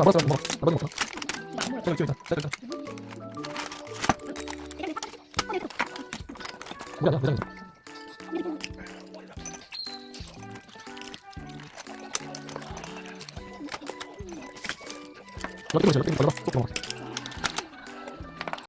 먹었어. 나도 먹었어. 저기 있다. 저기 있다. 무장 무장. 럭키 먹자. 럭키 먹자. 꼭 먹어.